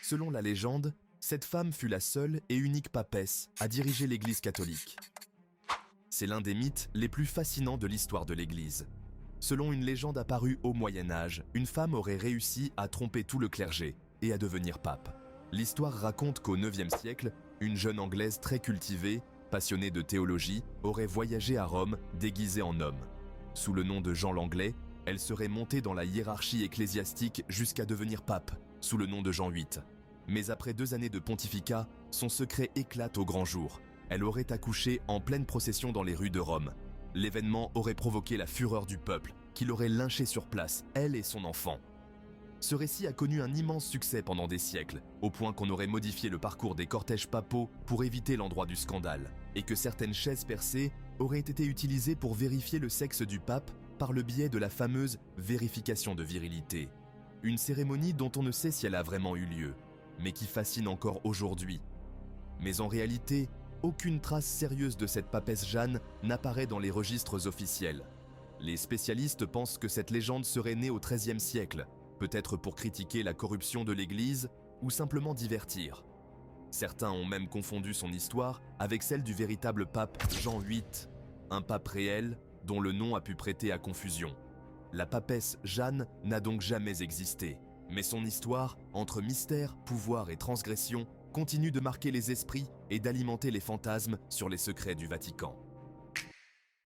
Selon la légende, cette femme fut la seule et unique papesse à diriger l'Église catholique. C'est l'un des mythes les plus fascinants de l'histoire de l'Église. Selon une légende apparue au Moyen-Âge, une femme aurait réussi à tromper tout le clergé et à devenir pape. L'histoire raconte qu'au IXe siècle, une jeune Anglaise très cultivée, passionnée de théologie, aurait voyagé à Rome déguisée en homme. Sous le nom de Jean l'Anglais, elle serait montée dans la hiérarchie ecclésiastique jusqu'à devenir pape, sous le nom de Jean VIII. Mais après 2 années de pontificat, son secret éclate au grand jour. Elle aurait accouché en pleine procession dans les rues de Rome. L'événement aurait provoqué la fureur du peuple, qui l'aurait lynchée sur place, elle et son enfant. Ce récit a connu un immense succès pendant des siècles, au point qu'on aurait modifié le parcours des cortèges papaux pour éviter l'endroit du scandale, et que certaines chaises percées auraient été utilisées pour vérifier le sexe du pape par le biais de la fameuse vérification de virilité. Une cérémonie dont on ne sait si elle a vraiment eu lieu, mais qui fascine encore aujourd'hui. Mais en réalité, aucune trace sérieuse de cette papesse Jeanne n'apparaît dans les registres officiels. Les spécialistes pensent que cette légende serait née au XIIIe siècle, peut-être pour critiquer la corruption de l'Église ou simplement divertir. Certains ont même confondu son histoire avec celle du véritable pape Jean VIII, un pape réel dont le nom a pu prêter à confusion. La papesse Jeanne n'a donc jamais existé, mais son histoire, entre mystère, pouvoir et transgression, continue de marquer les esprits et d'alimenter les fantasmes sur les secrets du Vatican.